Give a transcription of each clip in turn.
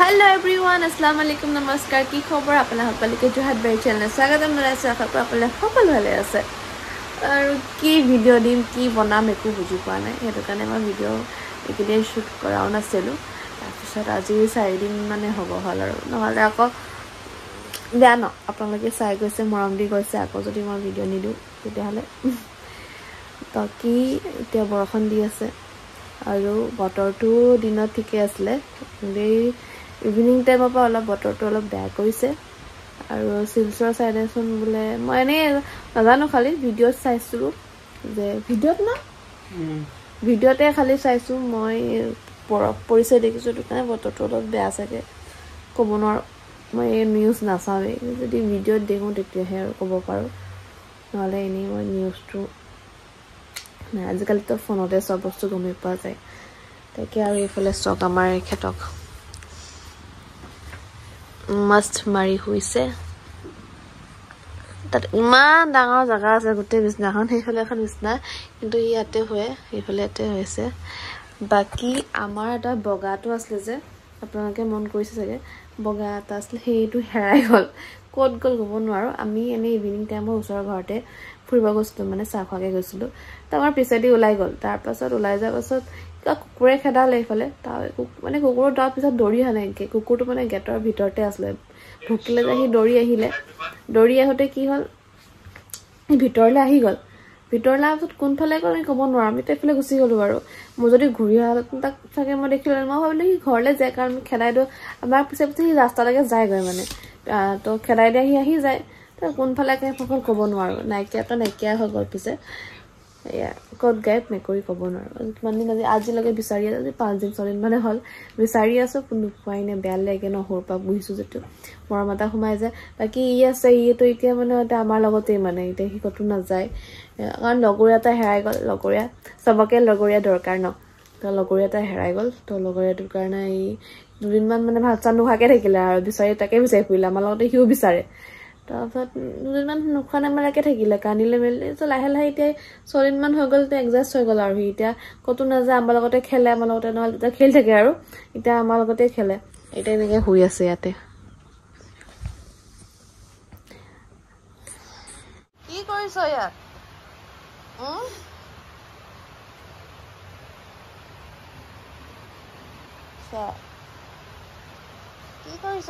Hello everyone, Assalamu alaikum, namaskar. কি খবৰ আপোনালোক সকলোকে জোহাত বাই চেনেল স্বাগতম জনাইছো আশা কৰো আপোনালোক সকলো ভালে আছে আৰু কি ভিডিও দিম কি বনাম একো বুজি পোৱা নাই হেতু কাৰণে মই ভিডিও একেদিন শুট কৰাও নাছিলো তাৰপিছত আজি 4 দিন মানে হ'ব হল আৰু নহলে আকৌ বেয়া ন আপোনালোকে চাই গৈছে মৰম দি গৈছে আকৌ যদি মই ভিডিও নিদু তেতিয়াহলে বাকি এতিয়া বৰখন দি আছে আৰু বতৰটো দিনত ঠিকে আছিল ইভিনিং টাইমৰ পৰা অলপ বতৰটো অলপ বেয়া কৰিছে আৰু সিলচৰ সাইডেছন বুলে মই এনে নাজানো খালি ভিডিঅ' চাইছিলো যে ভিডিঅ'ত না ভিডিঅ'তে খালি চাইছো মই বৰফ পৰিছে দেখিছো কাৰণে বতৰটো অলপ বেয়া থাকে ক'ব নোৱাৰো মই নিউজ নাচাওৱে যদি ভিডিঅ'ত দেখো তেতিয়াহে ক'ব পাৰো নহলে এনে মই নিউজটো না আজিকালি তো ফোনতে সব বস্তু গমে পোৱা যায় তাকে আৰু ইফালে ষ্টক আমাৰ খেতক মস্ত মাৰি হৈছে তাত ইমান ডাঙৰ জায়গা আছে গোটে বিছনাখন সেইফালে এখন বিছনা কিন্তু ইয়াতে হয় এইফালেতে হৈছে বাকি আমাৰ এটা বগাটো আছিল যে আপোনালোকে মন কৰিছে চাগে বগা এটা আছিল সেইটো হেৰাই গল ক'ত গল ক'ব নোৱাৰো আমি এনে ইভিনিং টাইমৰ ওচৰৰ ঘৰতে ফুৰিব গৈছিলো মানে চাহ খোৱাকে গৈছিলো তা আমাৰ পিছেদি ওলাই গল তাৰ পাছত ওলাই যোৱাৰ পাছত কুকুৰে খেদালে এইফালে মানে কুকুৰৰ তাৰ পিছত দৌৰি আনে কুকুৰটো মানে গেটৰ ভিতৰতে আছিল ভুকিলে যাহি দৌৰি আহোতে কি হল ভিতৰলে আহি গল ভিতৰলে আহত কোনফালে গল ক'ব নোৱাৰো আমি তেফালে গুচি গলো বাৰু মই যদি ঘূৰি আহল তাক থাকে মই দেখিলে মই ভাবিলো কি ঘৰলে যায় কাৰণ খেদাই দো আমাৰ পিছে পিছে ৰাস্তালৈকে যায় গৈ মানে তো খেদাই দি আহি যায় তো কোনফালে কে ফকল ক'ব নোৱাৰো নাইকিয়া হৈ গল পিছে या কত গায়ব মেকুৰী ক'ব নোৱাৰো কিমান দিন আজি লগে বিচাৰি আজি 5 দিন 6 দিন মানে হল বিচাৰি আছো কোনো পাই নে বেয়া লাগে ন হৰপা বুহিছো যেটো মৰমাতা ঘুমাই যায় বাকি ই আছে ইটো এতিয়া মানে আমাৰ লগতে মানে ইতে হি কতো না যায় কাৰণ লগৰীয়াটা হেৰাই গল লগৰীয়া সবকে লগৰীয়া দৰকাৰ ন তো লগৰীয়াটা হেৰাই গল তো লগৰীয়াটোৰ কাৰণে ই দুদিনমান মানে ভাত চান নোখাকে থাকিলে আৰু বিচাৰি তাকে বিচাৰি ফুৰিলে আমাৰ লগতে হিও বিচাৰে তাৰপিছত দুদিনমান নোখানে মাৰাকে থাকিলে কানিলে মেলি তো লাহে লাহে এতিয়া 6 দিনমান হৈ গল তে এডজাস্ট হৈ গল আৰু এতিয়া কতো না যায় আমাৰ লগতে খেলে আমাৰ লগতে নহলে তা খেল থাকে আৰু এতিয়া আমাৰ লগতে খেলে এটা এনেকে হৈ আছে ইয়াতে কি কৰিছ ইয়াত কি কৰিছ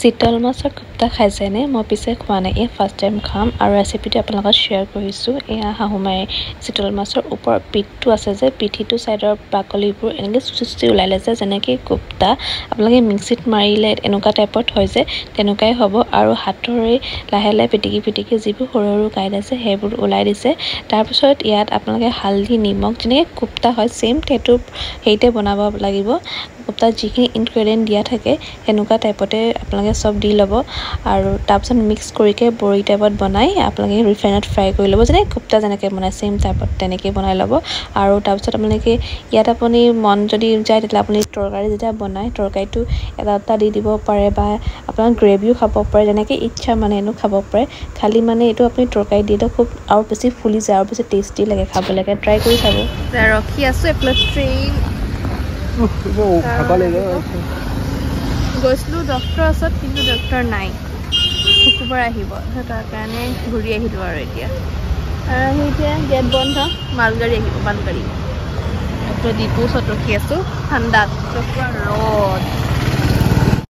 চিতল মাছৰ কুপ্তা খাইছেনে মই পিছে খোৱা নাই এই ফাৰ্ষ্ট টাইম খাম আৰু ৰেচিপিটো আপোনালোকক শ্বেয়াৰ কৰিছো এয়া হাহুমাই চিতল মাছৰ ওপৰ পিঠটো আছে যে পিঠিটো সাইডৰ বাকলিবোৰ এনেকৈ সুচি ওলাইলে যে যেনেকৈ কুপ্তা আপোনালোকে মিক্সিত মাৰিলে এনেকুৱা টাইপত হয় যে তেনেকুৱাই হ'ব আৰু হাতৰে লাহে লাহে পিটিকি যিবোৰ সৰু সৰু কাইট আছে সেইবোৰ ওলাই দিছে তাৰ পিছত ইয়াত আপোনালোকে হালধি নিমখ যেনেকৈ কুপ্তা হয় সেম সেইতে বনাব লাগিব কুপ্তা যিখিনি ইনগ্ৰেডিয়েন্ট দিয়া থাকে এনেকুৱা টাইপতে আপোনালোকে সব দি লব আৰু তাৰপিছত মিক্স কৰিকে বড়ি টাইপত বনাই আপোনালোকে ৰিফাইনত ফ্ৰাই কৰি লব যেনে কুপ্তা যেনেকৈ বনাই সেম টাইপত তেনেকৈ বনাই লব আৰু তাৰপিছত আপোনালোকে ইয়াত আপুনি মন যদি যায় তেতিয়া আপুনি তৰকাৰী যেতিয়া বনাই তৰকাৰীটো এটা দি দিব পাৰে বা আপোনালোকে গ্ৰেভিও খাব পাৰে যেনেকৈ ইচ্ছা মানে এনো খাব পাৰে খালি মানে এইটো আপুনি তৰকাৰী দিলে খুব আৰু বেছি ফুলি যায় আৰু বেছি টেষ্টি লাগে খাবলৈকে ট্ৰাই কৰি চাব ৰখি আছো এপ্লট ট্ৰেইন গৈছিলো ডক্টৰ আছে কিন্তু ডক্টৰ নাই শুকুৰবাৰ আহিব তাৰ কাৰণে ঘূৰি আহিলো আৰু এতিয়া আৰু এতিয়া গেট বন্ধ মালগাড়ী আহিব মালগাড়ী এতিয়া ডিপু ওচৰত ৰখি আছো ঠাণ্ডাত ৰ'দ